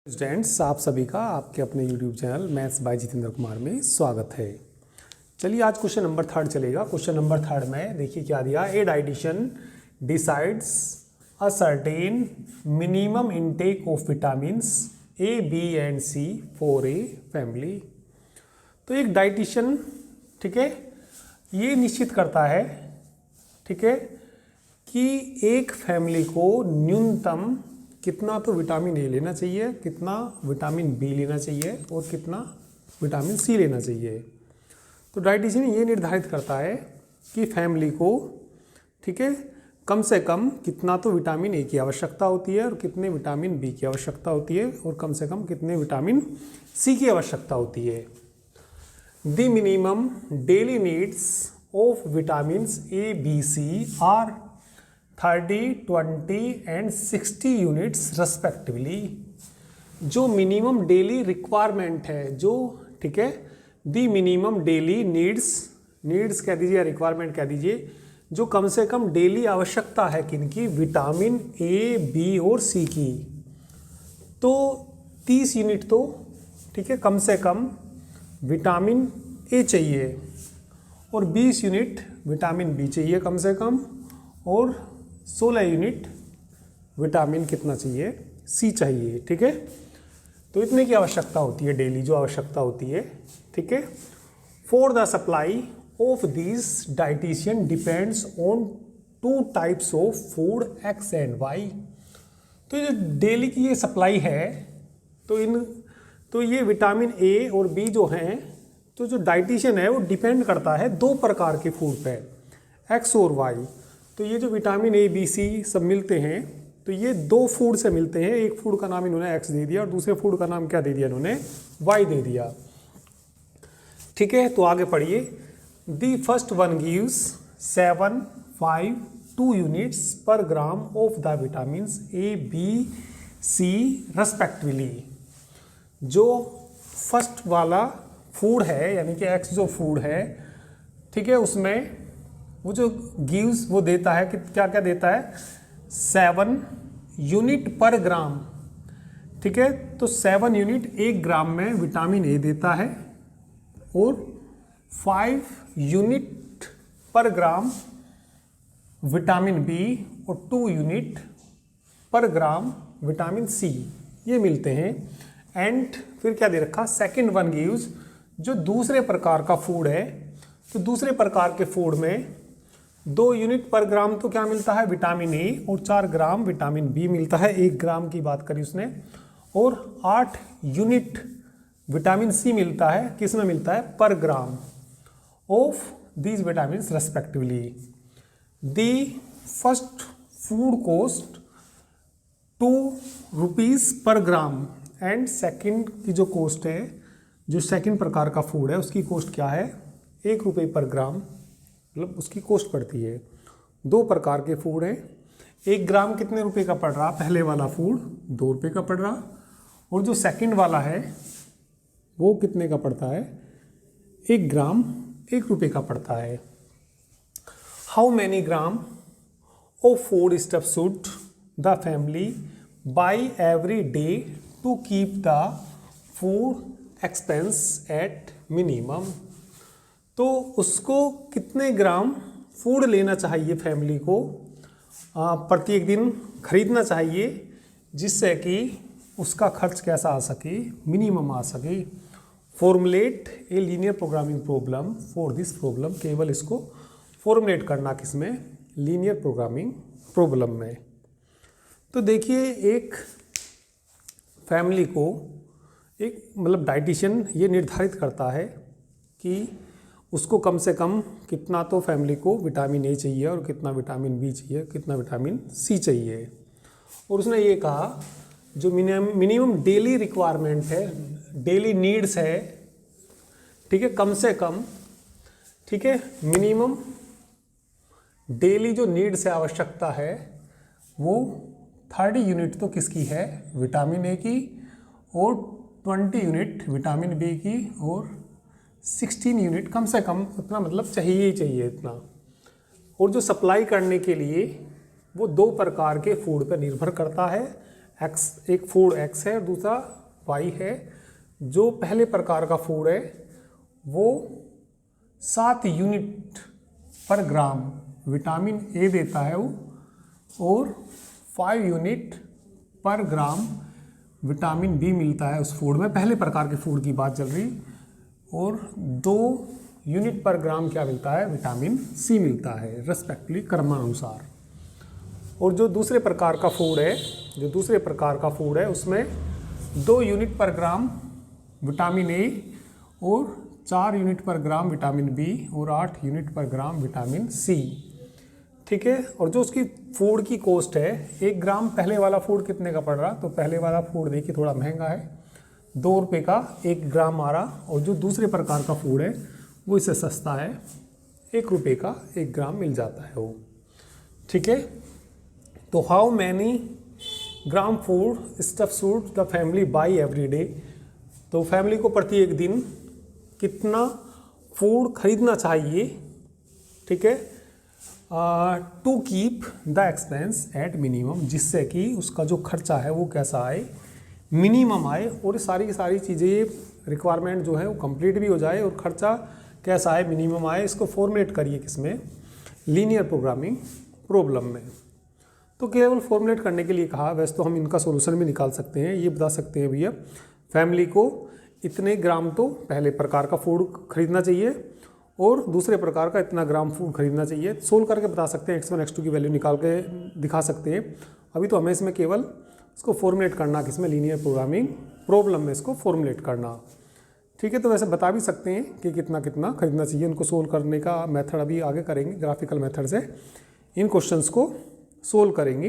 Students, आप सभी का आपके अपने YouTube channel maths by Jitendra Kumar में स्वागत है। चलिए आज क्वेश्चन नंबर 3 चलेगा। क्वेश्चन नंबर 3 में देखिए क्या दिया। A dietitian decides a certain minimum intake of vitamins A B and C for a family. तो एक डाइटिशियन, ठीक है, ये निश्चित करता है, ठीक है, कि एक फैमिली को न्यूनतम कितना तो विटामिन ए लेना चाहिए, कितना विटामिन बी लेना चाहिए और कितना विटामिन सी लेना चाहिए। तो डाइटिशियन ये निर्धारित करता है कि फैमिली को, ठीक है, कम से कम कितना तो विटामिन ए की आवश्यकता होती है और कितने विटामिन बी की आवश्यकता होती है और कम से कम कितने विटामिन सी की आवश्यकता होती है। The minimum daily needs of vitamins A B C are 30, 20 and 60 units respectively. जो मिनिमम डेली रिक्वायरमेंट है, जो, ठीक है, दी मिनिमम डेली नीड्स कह दीजिए या रिक्वायरमेंट कह दीजिए, जो कम से कम डेली आवश्यकता है किनकी, विटामिन ए बी और सी की, तो 30 यूनिट तो, ठीक है, कम से कम विटामिन ए चाहिए और 20 यूनिट विटामिन बी चाहिए कम से कम, और 16 यूनिट विटामिन कितना चाहिए, सी चाहिए, ठीक है। तो इतने की आवश्यकता होती है डेली, जो आवश्यकता होती है, ठीक है। For the supply of this dietician depends on 2 types of food X and Y. तो ये डेली की ये सप्लाई है, तो ये विटामिन ए और बी जो हैं, तो जो डाइटिशियन है वो डिपेंड करता है 2 प्रकार के फूड पे, एक्स और वाई। तो ये जो विटामिन ए बी सी सब मिलते हैं, तो ये 2 फूड से मिलते हैं। एक फूड का नाम इन्होंने एक्स दे दिया और दूसरे फूड का नाम क्या दे दिया इन्होंने, वाई दे दिया, ठीक है। तो आगे पढ़िए। The first one gives 7, 5, 2 units per gram of the vitamins A B C respectively. जो फर्स्ट वाला फूड है, यानी कि एक्स जो फूड है, ठीक है, उसमें वो जो गिव्स वो देता है कि क्या क्या देता है, 7 यूनिट पर ग्राम, ठीक है। तो 7 यूनिट 1 ग्राम में विटामिन ए देता है और 5 यूनिट पर ग्राम विटामिन बी और 2 यूनिट पर ग्राम विटामिन सी, ये मिलते हैं। एंड फिर क्या दे रखा, सेकेंड वन गिव्स, जो दूसरे प्रकार का फूड है, तो दूसरे प्रकार के फूड में 2 यूनिट पर ग्राम तो क्या मिलता है, विटामिन ए, और 4 ग्राम विटामिन बी मिलता है। 1 ग्राम की बात करी उसने, और 8 यूनिट विटामिन सी मिलता है, किस में मिलता है, पर gram of these vitamin respectively. The first food cost 2 rupees पर ग्राम एंड सेकेंड की जो कॉस्ट है, जो सेकेंड प्रकार का फूड है, उसकी कॉस्ट क्या है, 1 रुपये पर ग्राम, मतलब उसकी कॉस्ट पड़ती है। 2 प्रकार के फूड हैं। 1 ग्राम कितने रुपए का पड़ रहा, पहले वाला फूड 2 रुपये का पड़ रहा, और जो सेकंड वाला है वो कितने का पड़ता है, 1 ग्राम 1 रुपये का पड़ता है। How many gram of food stuff should the family buy every day to keep the food expense at minimum. तो उसको कितने ग्राम फूड लेना चाहिए फैमिली को, प्रत्येक दिन खरीदना चाहिए, जिससे कि उसका खर्च कैसा आ सके, मिनिमम आ सके। Formulate a linear programming problem for this problem. केवल इसको फॉर्मुलेट करना किसमें, लीनियर प्रोग्रामिंग प्रॉब्लम में। तो देखिए, एक फैमिली को एक, मतलब डाइटिशियन ये निर्धारित करता है कि उसको कम से कम कितना तो फैमिली को विटामिन ए चाहिए और कितना विटामिन बी चाहिए, कितना विटामिन सी चाहिए। और उसने ये कहा जो मिनिमम डेली रिक्वायरमेंट है, डेली नीड्स है, ठीक है, कम से कम, ठीक है, मिनिमम डेली जो नीड्स है, आवश्यकता है, वो 30 यूनिट तो किसकी है, विटामिन ए की, और 20 यूनिट विटामिन बी की, और 16 यूनिट कम से कम उतना, मतलब चाहिए ही चाहिए इतना। और जो सप्लाई करने के लिए वो 2 प्रकार के फूड पर निर्भर करता है, एक्स, एक फूड एक्स है और दूसरा वाई है। जो पहले प्रकार का फूड है वो 7 यूनिट पर ग्राम विटामिन ए देता है वो, और 5 यूनिट पर ग्राम विटामिन बी मिलता है उस फूड में। पहले प्रकार के फूड की बात चल रही। और 2 यूनिट पर ग्राम क्या मिलता है, विटामिन सी मिलता है, रेस्पेक्टिवली क्रमानुसार। और जो दूसरे प्रकार का फूड है उसमें 2 यूनिट पर ग्राम विटामिन ए और 4 यूनिट पर ग्राम विटामिन बी और 8 यूनिट पर ग्राम विटामिन सी। ठीक है। और जो उसकी फूड की कॉस्ट है, 1 ग्राम पहले वाला फूड कितने का पड़ रहा, तो पहले वाला फूड देखिए थोड़ा महंगा है, 2 रुपये का 1 ग्राम आ रहा। और जो दूसरे प्रकार का फूड है वो इससे सस्ता है, 1 रुपये का 1 ग्राम मिल जाता है वो। ठीक है। तो how many gram food stuff suit the family buy every day, तो फैमिली को प्रति एक दिन कितना फूड खरीदना चाहिए। ठीक है। To keep the expense at minimum, जिससे कि उसका जो खर्चा है वो कैसा आए, मिनिमम आए, और सारी की सारी चीज़ें रिक्वायरमेंट जो है वो कंप्लीट भी हो जाए और खर्चा कैसा आए, मिनिमम आए। इसको फॉर्मुलेट करिए किसमें, लीनियर प्रोग्रामिंग प्रॉब्लम में। तो केवल फॉर्मुलेट करने के लिए कहा, वैसे तो हम इनका सॉल्यूशन भी निकाल सकते हैं। ये बता सकते हैं भैया फैमिली को इतने ग्राम तो पहले प्रकार का फूड खरीदना चाहिए और दूसरे प्रकार का इतना ग्राम फूड खरीदना चाहिए। सोल्व करके बता सकते हैं, x1 x2 की वैल्यू निकाल के दिखा सकते हैं। अभी तो हमें इसमें केवल इसको फॉर्मुलेट करना, किसमें, लीनियर प्रोग्रामिंग प्रॉब्लम में इसको फॉर्मुलेट करना। ठीक है। तो वैसे बता भी सकते हैं कि कितना कितना खरीदना चाहिए। उनको सोल्व करने का मेथड अभी आगे करेंगे, ग्राफिकल मेथड से इन क्वेश्चंस को सोल्व करेंगे।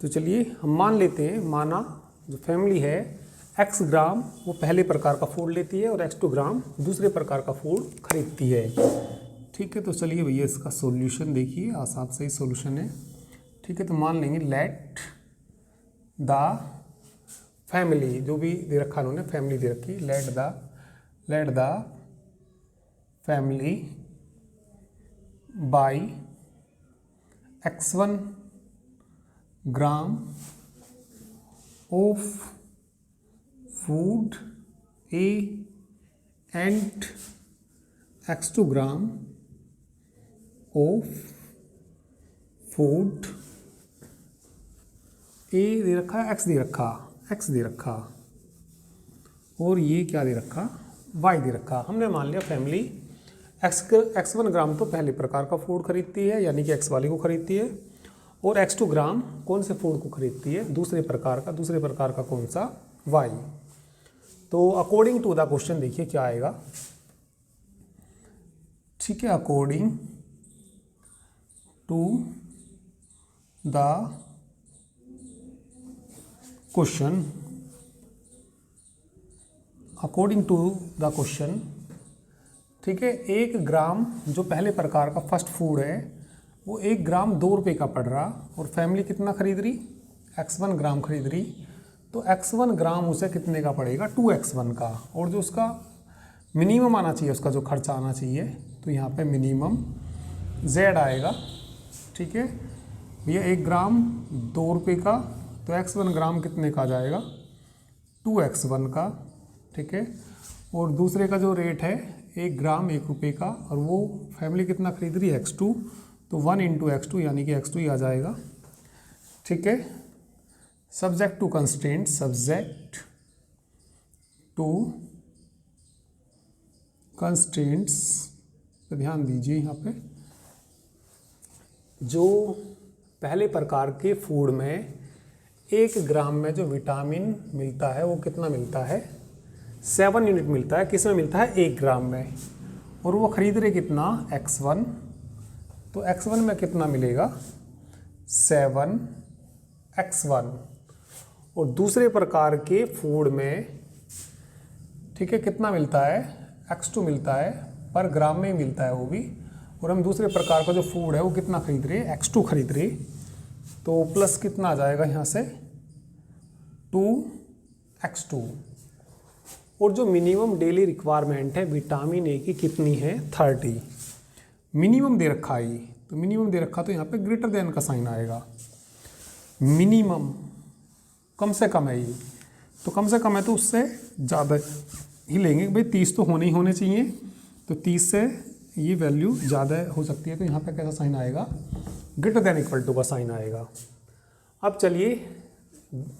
तो चलिए हम मान लेते हैं, माना जो फैमिली है x ग्राम वो पहले प्रकार का फूड लेती है और x2 ग्राम दूसरे प्रकार का फूड खरीदती है। ठीक है। तो चलिए भैया इसका सॉल्यूशन देखिए, आसान से ही सॉल्यूशन है। ठीक है। तो मान लेंगे लेट द फैमिली, जो भी दे रखा उन्होंने फैमिली दे रखी, let the family by x1 gram of food A and x2 gram of food A दे रखा है, x दे रखा और ये क्या दे रखा, y दे रखा। हमने मान लिया फैमिली x1 ग्राम तो पहले प्रकार का फूड खरीदती है, यानी कि x वाले को खरीदती है, और x2 ग्राम कौन से फूड को खरीदती है, दूसरे प्रकार का कौन सा, y। तो अकॉर्डिंग टू द क्वेश्चन देखिए क्या आएगा। ठीक है। अकॉर्डिंग टू द क्वेश्चन, ठीक है, 1 ग्राम जो पहले प्रकार का फर्स्ट फूड है वो 1 ग्राम 2 रुपये का पड़ रहा, और फैमिली कितना खरीद रही, x1 ग्राम खरीद रही। तो x1 ग्राम उसे कितने का पड़ेगा, 2x1 का। और जो उसका मिनिमम आना चाहिए, उसका जो खर्चा आना चाहिए, तो यहाँ पे मिनिमम z आएगा। ठीक है भैया, 1 ग्राम 2 रुपये का, तो x1 ग्राम कितने का आ जाएगा, 2x1 का। ठीक है। और दूसरे का जो रेट है 1 ग्राम 1 रुपये का, और वो फैमिली कितना खरीद रही है, x2, तो 1 इंटू x2 यानी कि x2 ही आ जाएगा। ठीक है। Subject to constraint, subject to constraints पे ध्यान दीजिए। यहाँ पे जो पहले प्रकार के फूड में 1 ग्राम में जो विटामिन मिलता है वो कितना मिलता है, 7 यूनिट मिलता है। किस में मिलता है, 1 ग्राम में। और वो खरीद रहे कितना, x1, तो x1 में कितना मिलेगा, 7x1। और दूसरे प्रकार के फूड में, ठीक है, कितना मिलता है, x2 मिलता है, पर ग्राम में ही मिलता है वो भी। और हम दूसरे प्रकार का जो फूड है वो कितना खरीद रहे, x2 खरीद रहे, तो प्लस कितना आ जाएगा यहाँ से, 2x2। और जो मिनिमम डेली रिक्वायरमेंट है विटामिन ए की कितनी है, 30। मिनिमम दे रखा है, तो मिनिमम दे रखा, तो यहाँ पे ग्रेटर देन का साइन आएगा। मिनिमम कम से कम है ये, तो कम से कम है तो उससे ज़्यादा ही लेंगे भाई, 30 तो होने ही होने चाहिए, तो 30 से ये वैल्यू ज़्यादा हो सकती है, तो यहाँ पे कैसा साइन आएगा, ग्रेटर देन इक्वल टू का साइन आएगा। अब चलिए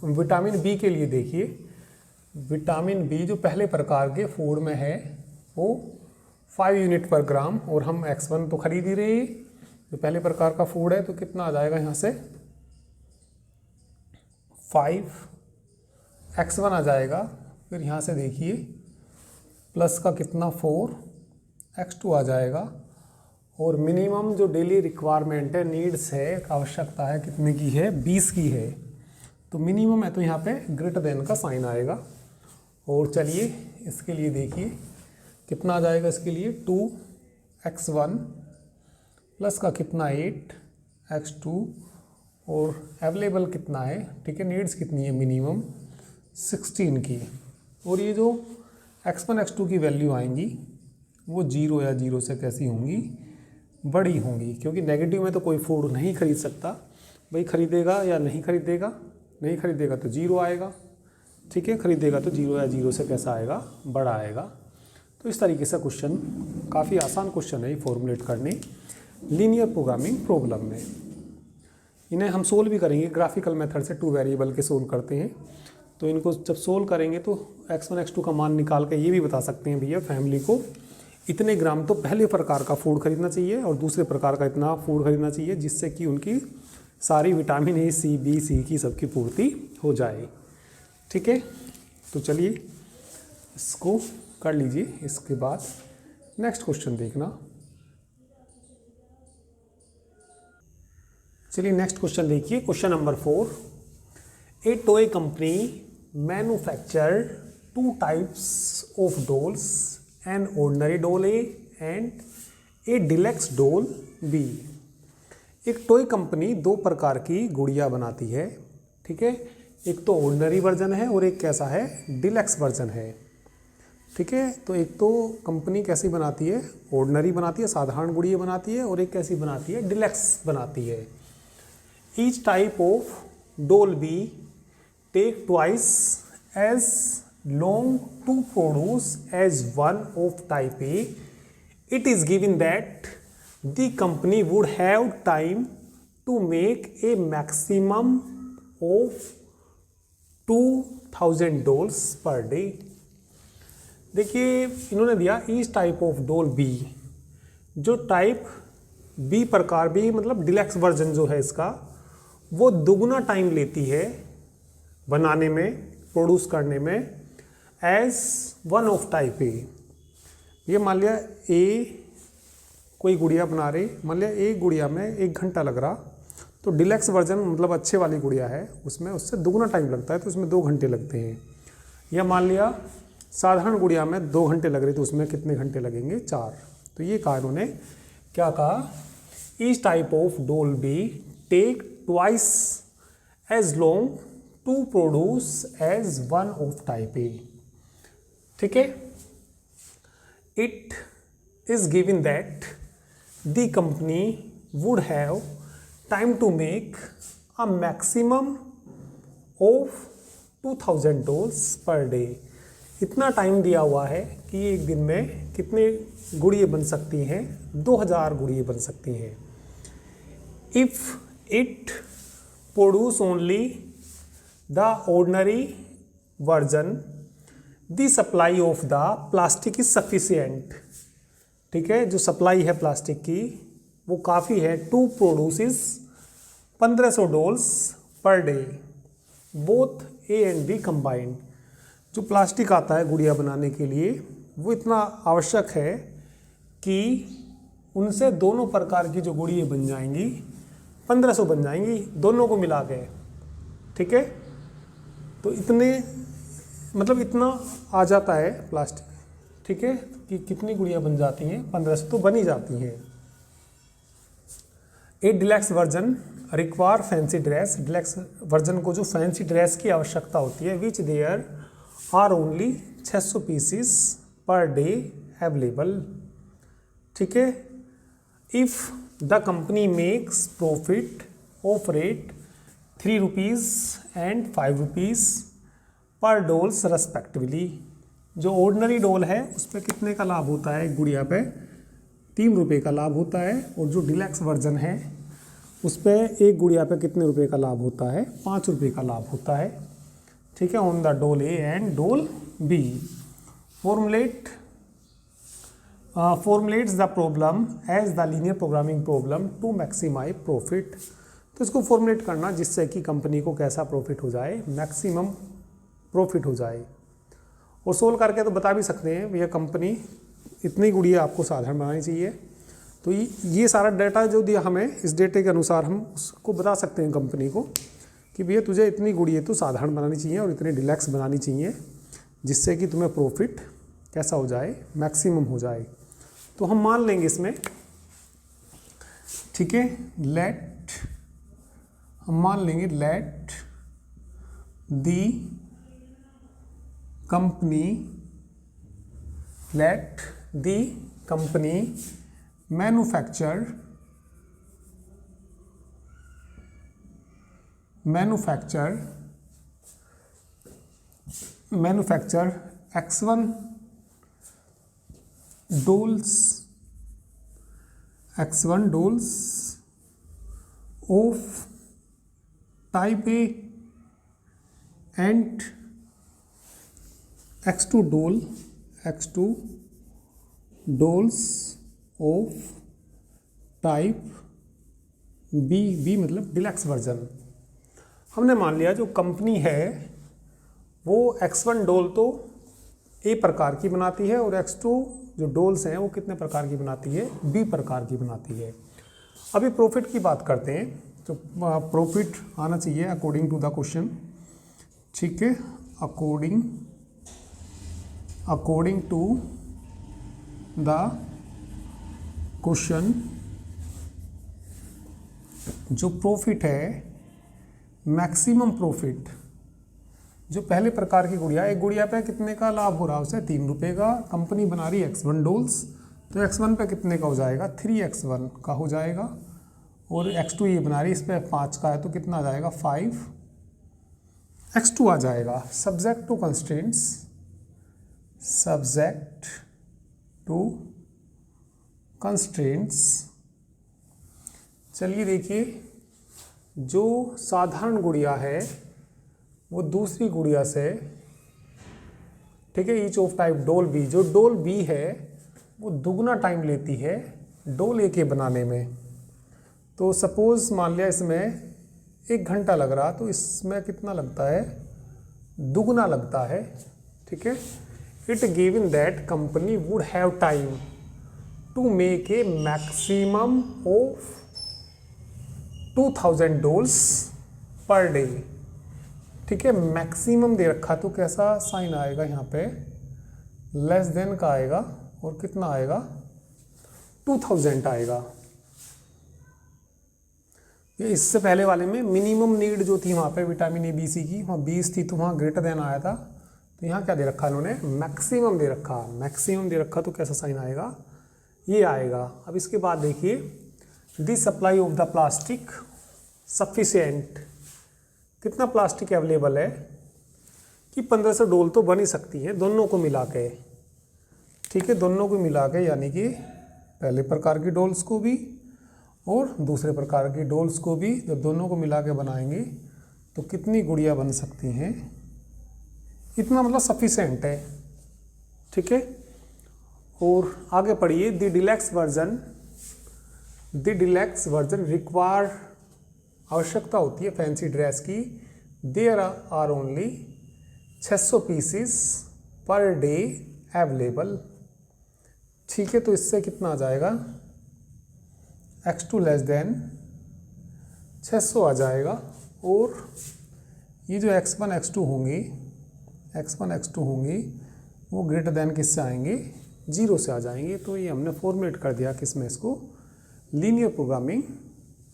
विटामिन बी के लिए देखिए, विटामिन बी जो पहले प्रकार के फूड में है वो 5 यूनिट पर ग्राम, और हम x1 तो खरीद ही रहे हैं, जो पहले प्रकार का फूड है, तो कितना आ जाएगा यहाँ से 5 x1 आ जाएगा, फिर यहाँ से देखिए प्लस का कितना 4 x2 आ जाएगा, और मिनिमम जो डेली रिक्वायरमेंट है, नीड्स है, आवश्यकता है, कितने की है, 20 की है, तो मिनिमम है तो यहाँ पे ग्रेटर देन का साइन आएगा। और चलिए इसके लिए देखिए कितना आ जाएगा, इसके लिए 2x1 प्लस का कितना 8x2, और अवेलेबल कितना है, ठीक है, नीड्स कितनी है मिनिमम 16 की, और ये जो x1 x2 की वैल्यू आएंगी वो 0 या 0 से कैसी होंगी, बड़ी होंगी, क्योंकि नेगेटिव में तो कोई फूड नहीं खरीद सकता भाई, खरीदेगा या नहीं खरीदेगा, नहीं खरीदेगा तो 0 आएगा, ठीक है, खरीदेगा तो 0 या 0 से कैसा आएगा, बड़ा आएगा। तो इस तरीके से क्वेश्चन, काफ़ी आसान क्वेश्चन है ये फॉर्मुलेट करने लीनियर प्रोग्रामिंग प्रॉब्लम में। इन्हें हम सोल्व भी करेंगे ग्राफिकल मेथड से, 2 वेरिएबल के सोल्व करते हैं, तो इनको जब सोल्व करेंगे तो x1 x2 का मान निकाल के ये भी बता सकते हैं भैया फैमिली को इतने ग्राम तो पहले प्रकार का फूड खरीदना चाहिए और दूसरे प्रकार का इतना फूड खरीदना चाहिए, जिससे कि उनकी सारी vitamin A C B C की सबकी पूर्ति हो जाए, ठीक है। तो चलिए इसको कर लीजिए, इसके बाद नेक्स्ट क्वेश्चन देखना। चलिए नेक्स्ट क्वेश्चन देखिए, question number 4, a toy company manufacture 2 types of dolls, an ordinary doll A and a deluxe doll B. एक टॉय कंपनी 2 प्रकार की गुड़िया बनाती है, ठीक है, एक तो ऑर्डिनरी वर्जन है और एक कैसा है, डिलक्स वर्जन है, ठीक है। तो एक तो कंपनी कैसी बनाती है, ऑर्डिनरी बनाती है, साधारण गुड़िया बनाती है, और एक कैसी बनाती है, डिलक्स बनाती है। Each type of doll B take twice as long to produce as one of type A. It is given that the company would have time to make a maximum of 2000 dolls per day. देखिए इन्होंने दिया each type of doll B, जो type B प्रकार B मतलब deluxe version जो है इसका, वो दुगुना टाइम लेती है बनाने में, प्रोड्यूस करने में, as one of type A. ये मान लिया ए कोई गुड़िया बना रही, मान लिया एक गुड़िया में 1 घंटा लग रहा, तो डिलक्स वर्जन मतलब अच्छे वाली गुड़िया है, उसमें उससे दुगुना टाइम लगता है, तो उसमें 2 घंटे लगते हैं। या मान लिया साधारण गुड़िया में 2 घंटे लग रही, तो उसमें कितने घंटे लगेंगे, 4। तो ये कहा इन्होंने, क्या कहा, each type of doll B take twice as long to produce as one of type A, ठीक है। It is given that the company would have time to make a maximum of 2000 dolls per day. इतना time दिया हुआ है कि एक दिन में कितने गुड़िया बन सकती हैं, 2000 गुड़िया बन सकती हैं। If it produce only the ordinary version, the supply of the plastic is sufficient, ठीक है, जो सप्लाई है प्लास्टिक की वो काफ़ी है, to produces 1500 dolls per day, both A and B combined. जो प्लास्टिक आता है गुड़िया बनाने के लिए वो इतना आवश्यक है कि उनसे दोनों प्रकार की जो गुड़िया बन जाएंगी 1500 बन जाएंगी दोनों को मिला के, ठीक है। तो इतने मतलब इतना आ जाता है प्लास्टिक, ठीक है, कि कितनी गुड़िया बन जाती हैं, 1500 तो बन ही जाती हैं। A deluxe version require fancy dress, deluxe version को जो फैंसी ड्रेस की आवश्यकता होती है, which there are only 600 pieces per day available, ठीक है। If the company makes profit of rate ₹3 and ₹5 per doles respectively. जो ऑर्डिनरी डोल है उस पर कितने का लाभ होता है, एक गुड़िया पे ₹3 का लाभ होता है, और जो डिलक्स वर्जन है उस पर एक गुड़िया पे कितने रुपए का लाभ होता है, ₹5 का लाभ होता है। ठीक है, on the doll A and doll B. Formulates the problem as the linear programming problem to maximize profit. तो इसको फॉर्मुलेट करना जिससे कि कंपनी को कैसा प्रॉफिट हो जाए, मैक्सिमम प्रॉफिट हो जाए। और सोल्व करके तो बता भी सकते हैं भैया कंपनी इतनी गुड़िया आपको साधारण बनानी चाहिए। तो ये सारा डाटा जो दिया हमें, इस डेटे के अनुसार हम उसको बता सकते हैं कंपनी को कि भैया तुझे इतनी गुड़िया तो साधारण बनानी चाहिए और इतनी डिलक्स बनानी चाहिए जिससे कि तुम्हें प्रॉफिट कैसा हो जाए, मैक्सिमम हो जाए। तो हम मान लेंगे इसमें, ठीक है, हम मान लेंगे let the company manufacture X1 dolls of type A and X2 dolls of type B मतलब डिलक्स वर्जन। हमने मान लिया जो कंपनी है वो X1 डोल तो ए प्रकार की बनाती है और X2 जो डोल्स हैं वो कितने प्रकार की बनाती है, बी प्रकार की बनाती है। अभी प्रॉफिट की बात करते हैं, तो प्रॉफिट आना चाहिए अकॉर्डिंग टू द क्वेश्चन। ठीक है, अकॉर्डिंग टू द क्वेश्चन जो प्रॉफिट है, मैक्सिमम प्रॉफिट, जो पहले प्रकार की गुड़िया, एक गुड़िया पे कितने का लाभ हो रहा है उसे, ₹3 का। कंपनी बना रही है X1 डोल्स, तो X1 पे कितने का हो जाएगा, 3X1 का हो जाएगा, और X2 ये बना रही है, इस पर 5 का है तो कितना आ जाएगा, 5X2 आ जाएगा। Subject to constraints. चलिए देखिए, जो साधारण गुड़िया है वो दूसरी गुड़िया से, ठीक है, ईच ऑफ टाइप डोल बी, जो डोल बी है वो दुगना टाइम लेती है डोल ए के बनाने में। तो सपोज मान लिया इसमें 1 घंटा लग रहा, तो इसमें कितना लगता है, दुगना लगता है। ठीक है, it given that company would have time to make a maximum of 2000 dolls per day. ठीक है, मैक्सिमम दे रखा तो कैसा साइन आएगा यहाँ पे, लेस देन का आएगा, और कितना आएगा, 2000 आएगा। ये इससे पहले वाले में मिनिमम नीड जो थी वहाँ पे विटामिन ए बी सी की, वहाँ 20 थी तो वहाँ ग्रेटर देन आया था। तो यहाँ क्या दे रखा इन्होंने, मैक्सिमम दे रखा। मैक्सिमम दे रखा तो कैसा साइन आएगा, ये आएगा। अब इसके बाद देखिए, the supply of the plastic sufficient, कितना प्लास्टिक अवेलेबल है कि 1500 डोल तो बन ही सकती है दोनों को मिला के। ठीक है, दोनों को मिला के, यानी कि पहले प्रकार की डोल्स को भी और दूसरे प्रकार की डोल्स को भी, जब दोनों को मिला के बनाएंगे तो कितनी गुड़िया बन सकती हैं, इतना मतलब सफिशिएंट है। ठीक है, और आगे पढ़िए, द डिलक्स वर्जन रिक्वायर, आवश्यकता होती है फैंसी ड्रेस की, there are only 600 pieces per day available. ठीक है, तो इससे कितना आ जाएगा, X2 लेस देन 600 आ जाएगा, और ये जो X1 X2 होंगी वो ग्रेटर देन किससे आएंगे, 0 से आ जाएंगे। तो ये हमने फॉर्मुलेट कर दिया किसमें, इसको लीनियर प्रोग्रामिंग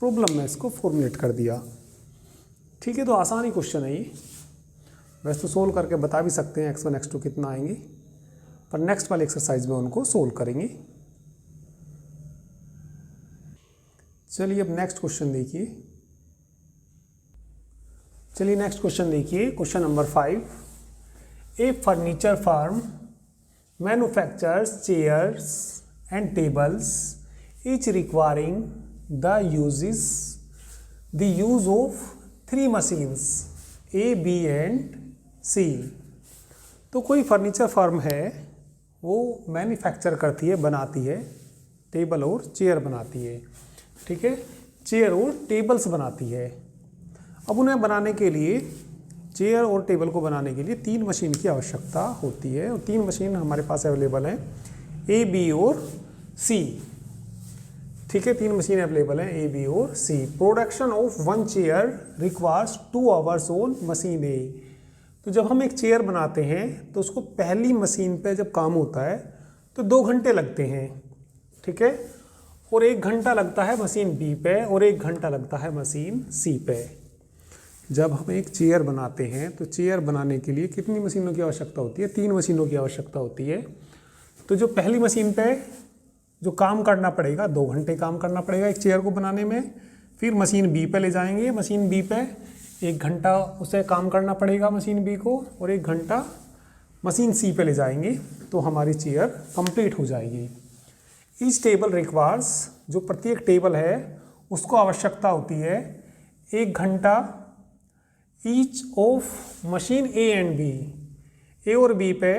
प्रॉब्लम में इसको फॉर्मुलेट कर दिया। ठीक है, तो आसानी क्वेश्चन है ये, वैसे तो सोल्व करके बता भी सकते हैं X1 X2 कितना आएंगे, पर नेक्स्ट वाले एक्सरसाइज में उनको सोल्व करेंगे। चलिए अब नेक्स्ट क्वेश्चन देखिए, चलिए नेक्स्ट क्वेश्चन देखिए, question number 5। A furniture firm manufactures chairs and tables each requiring the use of 3 machines A, B and C। तो कोई फर्नीचर फर्म है, वो मैन्युफैक्चर करती है, बनाती है, टेबल और चेयर बनाती है, ठीक है, चेयर और टेबल्स बनाती है। अब उन्हें बनाने के लिए, चेयर और टेबल को बनाने के लिए 3 मशीन की आवश्यकता होती है, और 3 मशीन हमारे पास अवेलेबल हैं, ए, बी और सी, ठीक है, 3 मशीन अवेलेबल हैं, ए, बी और C. Production of 1 chair requires 2 hours on machine A. तो जब हम एक चेयर बनाते हैं तो उसको पहली मशीन पे जब काम होता है तो 2 घंटे लगते हैं, ठीक है, और 1 घंटा लगता है मशीन बी पे और 1 घंटा लगता है मशीन सी पे। जब हम एक चेयर बनाते हैं तो चेयर बनाने के लिए कितनी मशीनों की आवश्यकता होती है? 3 मशीनों की आवश्यकता होती है। तो जो पहली मशीन पे जो काम करना पड़ेगा, 2 घंटे काम करना पड़ेगा एक चेयर को बनाने में, फिर मशीन बी पे ले जाएंगे, मशीन बी पे 1 घंटा उसे काम करना पड़ेगा मशीन बी को, और 1 घंटा मशीन सी पे ले जाएंगे, तो हमारी चेयर कंप्लीट हो जाएगी। ईच टेबल रिक्वायर्स, जो प्रत्येक टेबल है उसको आवश्यकता होती है 1 घंटा each of machine A and B. A और बी पे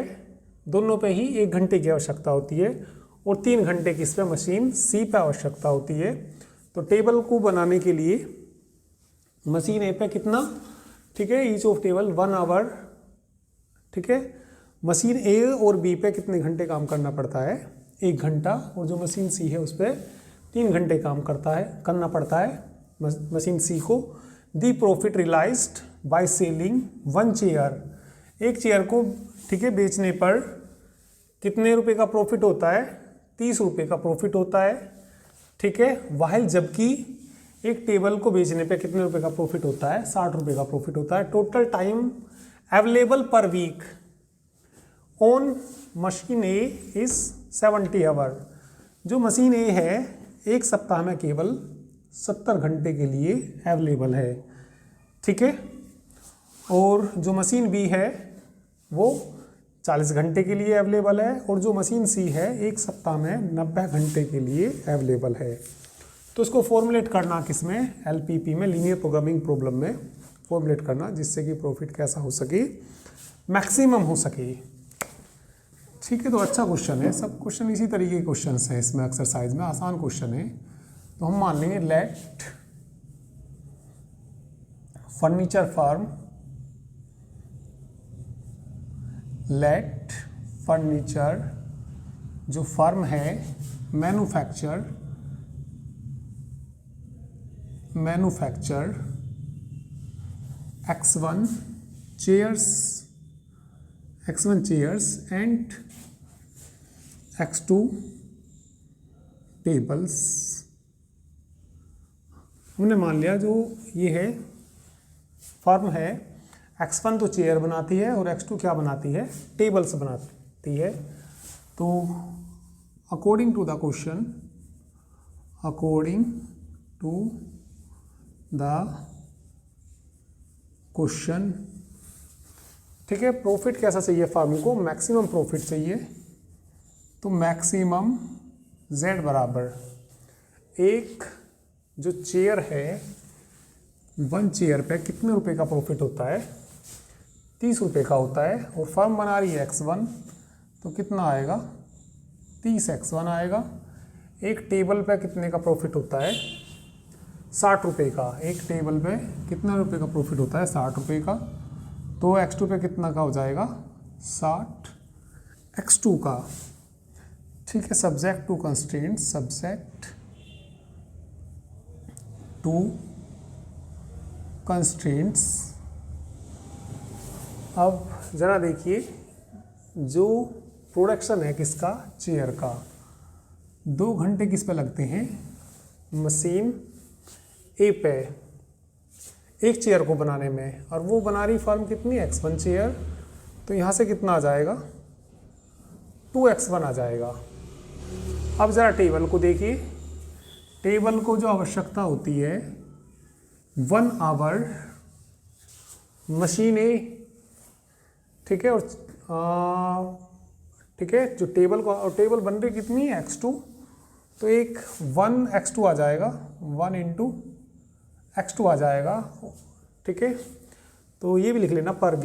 दोनों पे ही 1 घंटे की आवश्यकता होती है, और 3 घंटे की इस पर मशीन सी पे आवश्यकता होती है। तो टेबल को बनाने के लिए मशीन ए पे कितना, ठीक है, ईच ऑफ टेबल 1 आवर, ठीक है, मशीन ए और बी पे कितने घंटे काम करना पड़ता है? 1 घंटा, और जो मशीन सी है उस पर 3 घंटे काम करना पड़ता है मशीन सी को। The profit realised by selling 1 chair. एक चेयर को, ठीक है, बेचने पर कितने रुपए का प्रॉफिट होता है? 30 रुपये का प्रॉफिट होता है, ठीक है, वाहिल जबकि एक टेबल को बेचने पे कितने रुपए का प्रॉफिट होता है? 60 रुपये का प्रॉफिट होता है। Total time available per week on machine A is 70 hour. जो मशीन ए है, एक सप्ताह में केवल 70 घंटे के लिए अवेलेबल है, ठीक है, और जो मशीन बी है वो 40 घंटे के लिए अवेलेबल है, और जो मशीन सी है 1 सप्ताह में 90 घंटे के लिए अवेलेबल है। तो इसको फॉर्मुलेट करना किसमें? एलपीपी में, लीनियर प्रोग्रामिंग प्रॉब्लम में फॉर्मुलेट करना, जिससे कि प्रॉफिट कैसा हो सके? मैक्सिमम हो सके, ठीक है। तो अच्छा क्वेश्चन है, सब क्वेश्चन इसी तरीके के क्वेश्चन हैं इसमें, एक्सरसाइज में आसान क्वेश्चन है। तो हम मान लेंगे let furniture firm, let furniture जो फर्म है manufacture X1 chairs and X2 tables. हमने मान लिया जो ये है फर्म है, X1 तो चेयर बनाती है और X2 क्या बनाती है? टेबल्स बनाती है। तो अकॉर्डिंग टू द क्वेश्चन, ठीक है, प्रॉफिट कैसा चाहिए फर्म को? मैक्सिमम प्रॉफिट चाहिए। तो मैक्सिमम Z बराबर, एक जो चेयर है 1 चेयर पे कितने रुपए का प्रॉफिट होता है? 30 रुपये का होता है, और फर्म बना रही है X1, तो कितना आएगा? 30 X1 आएगा। एक टेबल पे कितने का प्रॉफिट होता है? 60 रुपये का। एक टेबल पे कितने रुपए का प्रॉफिट होता है? 60 रुपये का। तो X2 पे कितना का हो जाएगा? 60 X2 का, ठीक है, subject to constraint, subject to constraints. अब ज़रा देखिए, जो प्रोडक्शन है किसका? चेयर का। 2 घंटे किस पे लगते हैं? मशीन ए पे, एक चेयर को बनाने में, और वो बना रही फर्म कितनी? X1 chair. तो यहाँ से कितना आ जाएगा? 2X1 आ जाएगा। अब ज़रा टेबल को देखिए, टेबल को जो आवश्यकता होती है 1 आवर मशीन ए, ठीक है, और ठीक है, जो टेबल को, और टेबल बन रही कितनी है x2, तो एक 1 x2 आ जाएगा, 1 इंटू x2 आ जाएगा, ठीक है। तो ये भी लिख लेना पर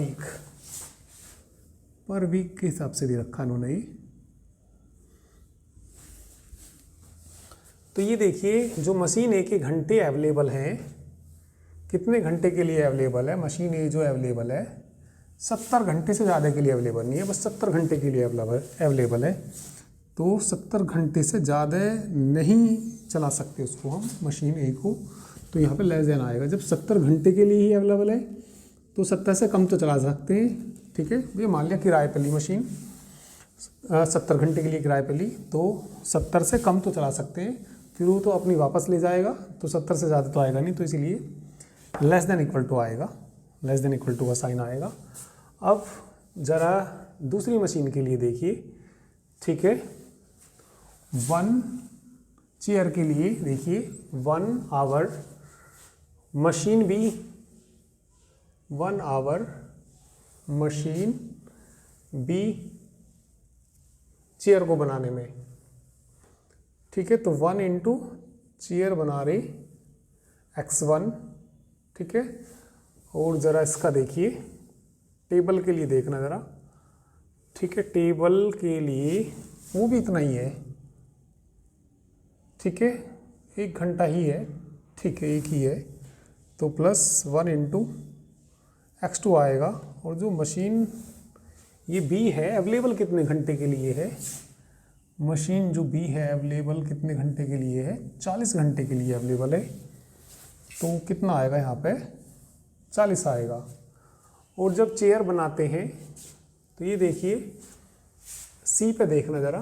वीक के हिसाब से दे रखा इन्होंने ही। तो ये देखिए जो मशीन ए के घंटे अवेलेबल हैं, कितने घंटे के लिए अवेलेबल है मशीन ए जो अवेलेबल है, 70 घंटे से ज़्यादा के लिए अवेलेबल नहीं है, बस 70 घंटे के लिए अवेलेबल है। तो 70 घंटे से ज़्यादा नहीं चला सकते उसको हम मशीन ए को, तो यहाँ पे लेस देन आएगा। जब 70 घंटे के लिए ही अवेलेबल है तो 70 से कम तो चला सकते हैं, ठीक है। ये मान लिया किराए पे ली मशीन, 70 घंटे के लिए किराए पे ली, तो 70 से कम तो चला सकते हैं, फिर वो तो अपनी वापस ले जाएगा, तो 70 से ज़्यादा तो आएगा नहीं, तो इसीलिए लेस देन इक्वल टू आएगा, लेस देन इक्वल टू का साइन आएगा। अब ज़रा दूसरी मशीन के लिए देखिए, ठीक है, 1 चेयर के लिए देखिए 1 hour machine B, 1 hour machine B chair को बनाने में, ठीक है। तो 1 इंटू चेयर बना रही x1, ठीक है। और ज़रा इसका देखिए टेबल के लिए देखना ज़रा, ठीक है, टेबल के लिए वो भी इतना ही है, ठीक है, 1 घंटा ही है, ठीक है, एक ही है, तो प्लस 1 इंटू x2 आएगा। और जो मशीन ये बी है अवेलेबल कितने घंटे के लिए है, मशीन जो बी है अवेलेबल कितने घंटे के लिए है, 40 घंटे के लिए अवेलेबल है, तो कितना आएगा यहाँ पे 40 आएगा। और जब चेयर बनाते हैं तो ये देखिए सी पे देखना ज़रा,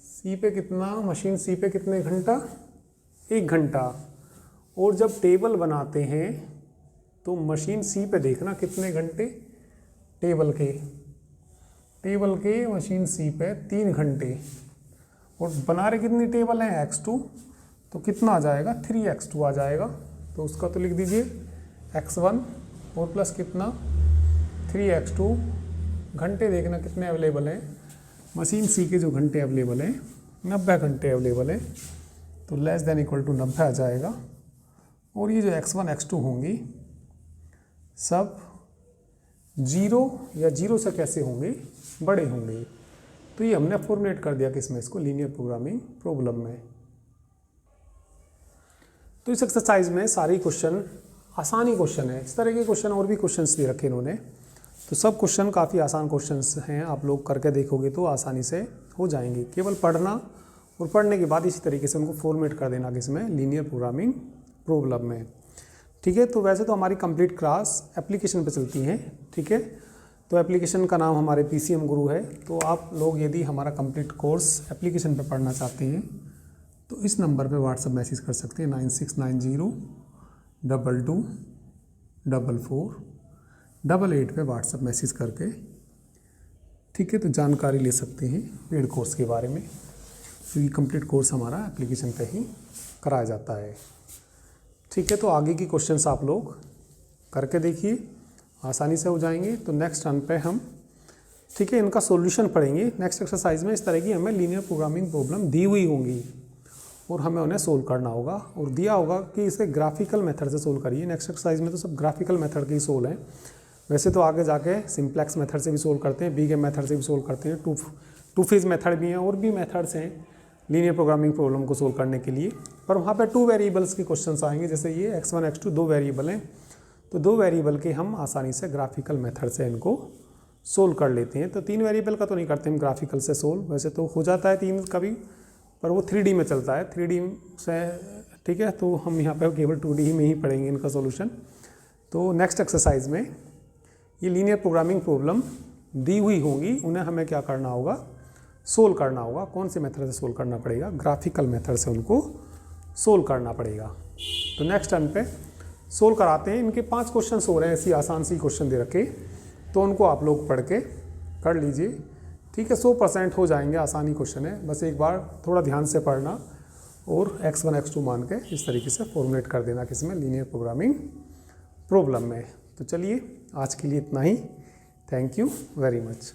सी पे कितना, मशीन सी पे कितने घंटा, 1 घंटा। और जब टेबल बनाते हैं तो मशीन सी पे देखना कितने घंटे, टेबल के मशीन सी पे 3 घंटे। और बना रहे कितनी टेबल है x2, तो कितना आ जाएगा 3x2 आ जाएगा, तो उसका तो लिख दीजिए x1 और प्लस कितना 3x2। घंटे देखना कितने अवेलेबल हैं, मशीन सी के जो घंटे अवेलेबल हैं 90 घंटे अवेलेबल है, तो लेस देन इक्वल टू 90 आ जाएगा। और ये जो x1 x2 होंगी सब 0 या 0 से कैसे होंगे, बड़े होंगे। तो ये हमने फॉर्मुलेट कर दिया किसमें, इसको लीनियर प्रोग्रामिंग प्रॉब्लम में। तो इस एक्सरसाइज में सारी क्वेश्चन आसानी क्वेश्चन है, इस तरह के क्वेश्चन और भी क्वेश्चंस दे रखे इन्होंने, तो सब क्वेश्चन काफ़ी आसान क्वेश्चंस हैं, आप लोग करके देखोगे तो आसानी से हो जाएंगे। केवल पढ़ना और पढ़ने के बाद इसी तरीके से उनको फॉर्मेट कर देना किसमें, लीनियर प्रोग्रामिंग प्रॉब्लम में, ठीक है। तो वैसे तो हमारी कंप्लीट क्लास एप्लीकेशन पे चलती है, ठीक है। तो एप्लीकेशन का नाम हमारे PCM गुरु है। तो आप लोग यदि हमारा कंप्लीट कोर्स एप्लीकेशन पे पढ़ना चाहते हैं तो इस नंबर पे व्हाट्सएप मैसेज कर सकते हैं 9690224488 पे व्हाट्सएप मैसेज करके, ठीक है। तो जानकारी ले सकते हैं पेड कोर्स के बारे में, क्योंकि कंप्लीट कोर्स हमारा एप्लीकेशन पे ही कराया जाता है, ठीक है। तो आगे की क्वेश्चंस आप लोग करके देखिए, आसानी से हो जाएंगे। तो नेक्स्ट टर्न पे हम, ठीक है, इनका सॉल्यूशन पढ़ेंगे। नेक्स्ट एक्सरसाइज में इस तरह की हमें लीनियर प्रोग्रामिंग प्रॉब्लम दी हुई होंगी और हमें उन्हें सोल्व करना होगा, और दिया होगा कि इसे ग्राफिकल मेथड से सोल्व करिए। नेक्स्ट एक्सरसाइज में तो सब ग्राफिकल मेथड के ही सोल्व हैं, वैसे तो आगे जाके सिंप्लेक्स मेथड से भी सोल्व करते हैं, बीगेम मेथड से भी सोल्व करते हैं, टू फेज मेथड भी हैं, और भी मेथड्स हैं लीनियर प्रोग्रामिंग प्रॉब्लम को सोल्व करने के लिए। पर वहाँ पे 2 वेरिएबल्स के क्वेश्चंस आएंगे, जैसे ये x1 x2 2 वेरिएबल हैं, तो 2 वेरिएबल के हम आसानी से ग्राफिकल मेथड से इनको सोल्व कर लेते हैं। तो 3 वेरिएबल का तो नहीं करते हम ग्राफिकल से सोल्व, वैसे तो हो जाता है 3 कभी, पर वो 3D में चलता है, 3D से, ठीक है। तो हम यहाँ पे केवल 2D में ही पढ़ेंगे इनका सॉल्यूशन। तो नेक्स्ट एक्सरसाइज में ये लीनियर प्रोग्रामिंग प्रॉब्लम दी हुई होंगी, उन्हें हमें क्या करना होगा, सोल्व करना होगा। कौन से मेथड से सोल्व करना पड़ेगा, ग्राफिकल मेथड से उनको सोल्व करना पड़ेगा। तो नेक्स्ट टर्न पे सोल्व कराते हैं। इनके 5 क्वेश्चन हो रहे हैं, ऐसी आसान सी क्वेश्चन दे रखे, तो उनको आप लोग पढ़ के कर लीजिए, ठीक है। 100% हो जाएंगे, आसानी क्वेश्चन है, बस एक बार थोड़ा ध्यान से पढ़ना और x1 x2 मान के इस तरीके से फॉर्मुलेट कर देना किसी में लीनियर प्रोग्रामिंग प्रॉब्लम में। तो चलिए आज के लिए इतना ही। Thank you very much.